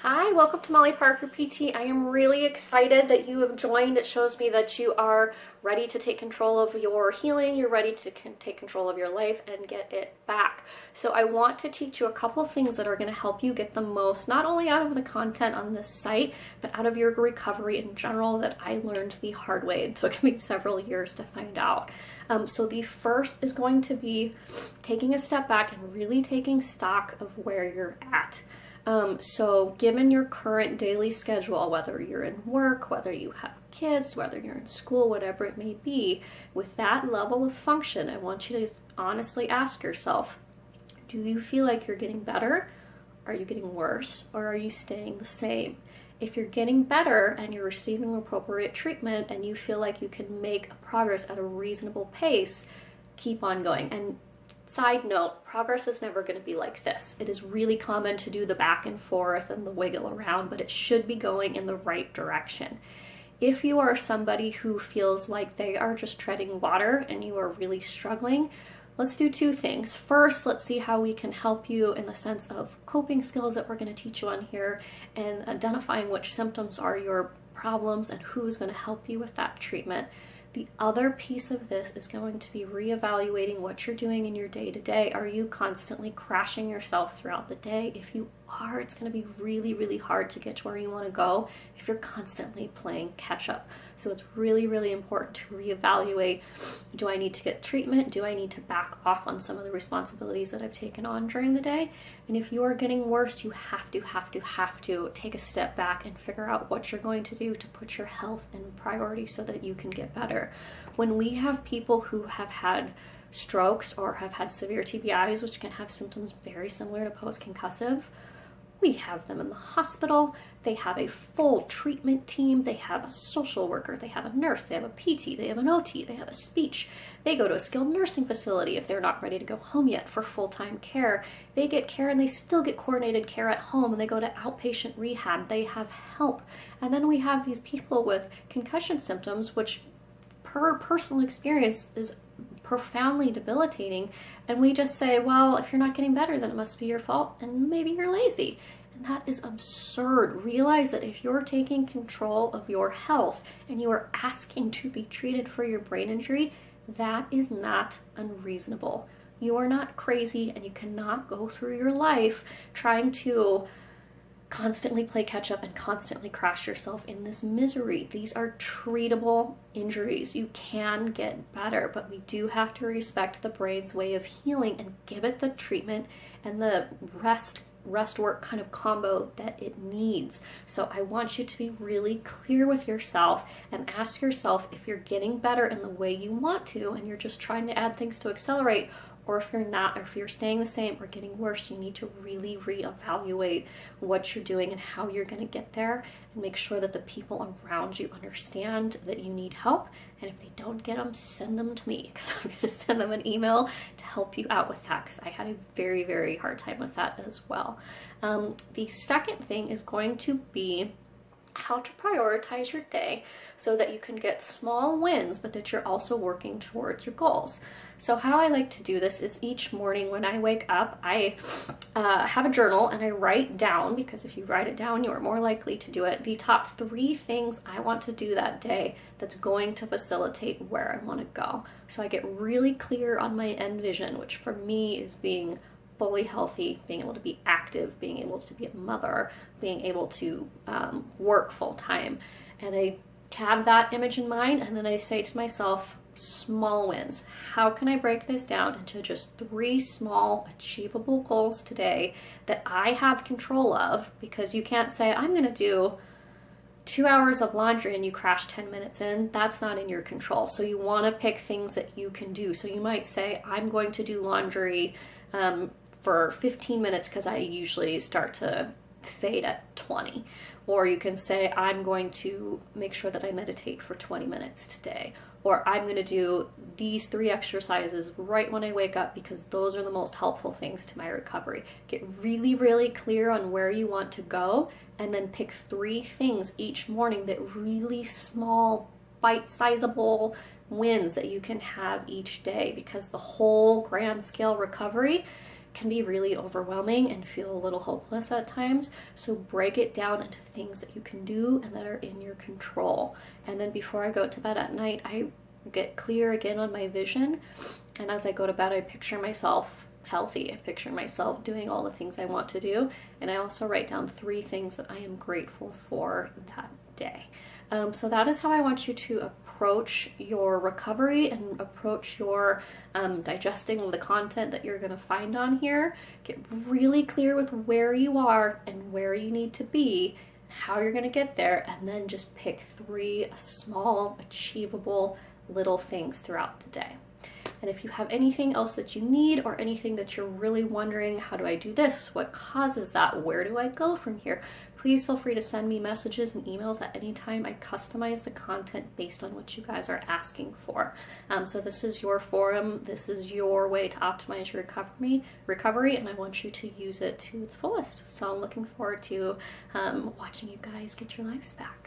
Hi, welcome to Molly Parker PT. I am really excited that you have joined. It shows me that you are ready to take control of your healing. You're ready to take control of your life and get it back. So I want to teach you a couple of things that are going to help you get the most, not only out of the content on this site, but out of your recovery in general that I learned the hard way. It took me several years to find out. So the first is going to be taking a step back and really taking stock of where you're at. So given your current daily schedule, whether you're in work, whether you have kids, whether you're in school, whatever it may be, with that level of function, I want you to honestly ask yourself, do you feel like you're getting better? Are you getting worse? Or are you staying the same? If you're getting better and you're receiving appropriate treatment and you feel like you can make progress at a reasonable pace, keep on going. And side note, progress is never going to be like this. It is really common to do the back and forth and the wiggle around, but it should be going in the right direction. If you are somebody who feels like they are just treading water and you are really struggling, let's do two things. First, let's see how we can help you in the sense of coping skills that we're going to teach you on here and identifying which symptoms are your problems and who's going to help you with that treatment. The other piece of this is going to be reevaluating what you're doing in your day-to-day. Are you constantly crashing yourself throughout the day? If you are, it's going to be really, really hard to get to where you want to go if you're constantly playing catch up. So it's really, really important to reevaluate. Do I need to get treatment? Do I need to back off on some of the responsibilities that I've taken on during the day? And if you are getting worse, you have to take a step back and figure out what you're going to do to put your health in priority so that you can get better. When we have people who have had strokes or have had severe TBIs, which can have symptoms very similar to post-concussive, we have them in the hospital. They have a full treatment team. They have a social worker. They have a nurse. They have a PT. They have an OT. They have a speech. They go to a skilled nursing facility if they're not ready to go home yet for full-time care. They get care and they still get coordinated care at home, and they go to outpatient rehab. They have help. And then we have these people with concussion symptoms, which per personal experience is profoundly debilitating, and we just say, well, if you're not getting better, then it must be your fault and maybe you're lazy. And that is absurd. Realize that if you're taking control of your health and you are asking to be treated for your brain injury, that is not unreasonable. You are not crazy, and you cannot go through your life trying to constantly play catch up and constantly crash yourself in this misery. These are treatable injuries. You can get better, but we do have to respect the brain's way of healing and give it the treatment and the rest work kind of combo that it needs. So I want you to be really clear with yourself and ask yourself if you're getting better in the way you want to and you're just trying to add things to accelerate, or if you're not, or if you're staying the same or getting worse. You need to really reevaluate what you're doing and how you're going to get there, and make sure that the people around you understand that you need help. And if they don't get them, send them to me, because I'm going to send them an email to help you out with that, because I had a very, very hard time with that as well. The second thing is going to be how to prioritize your day so that you can get small wins, but that you're also working towards your goals. So how I like to do this is each morning when I wake up, I have a journal and I write down, because if you write it down, you are more likely to do it, the top 3 things I want to do that day that's going to facilitate where I want to go. So I get really clear on my end vision, which for me is being fully healthy, being able to be active, being able to be a mother, being able to work full time. And I have that image in mind, and then I say to myself, small wins. How can I break this down into just 3 small achievable goals today that I have control of? Because you can't say, I'm going to do 2 hours of laundry and you crash 10 minutes in. That's not in your control. So you want to pick things that you can do. So you might say, I'm going to do laundry for 15 minutes because I usually start to fade at 20. Or you can say, I'm going to make sure that I meditate for 20 minutes today. Or I'm going to do these 3 exercises right when I wake up because those are the most helpful things to my recovery. Get really, really clear on where you want to go, and then pick 3 things each morning that really small, bite-sizable wins that you can have each day, because the whole grand scale recovery can be really overwhelming and feel a little hopeless at times. So break it down into things that you can do and that are in your control. And then before I go to bed at night, I get clear again on my vision. And as I go to bed, I picture myself healthy. I picture myself doing all the things I want to do. And I also write down 3 things that I am grateful for that day. So that is how I want you to approach your recovery and approach your digesting of the content that you're going to find on here. Get really clear with where you are and where you need to be, how you're going to get there, and then just pick 3 small, achievable little things throughout the day. And if you have anything else that you need or anything that you're really wondering, how do I do this? What causes that? Where do I go from here? Please feel free to send me messages and emails at any time. I customize the content based on what you guys are asking for. So this is your forum. This is your way to optimize your recovery, and I want you to use it to its fullest. So I'm looking forward to watching you guys get your lives back.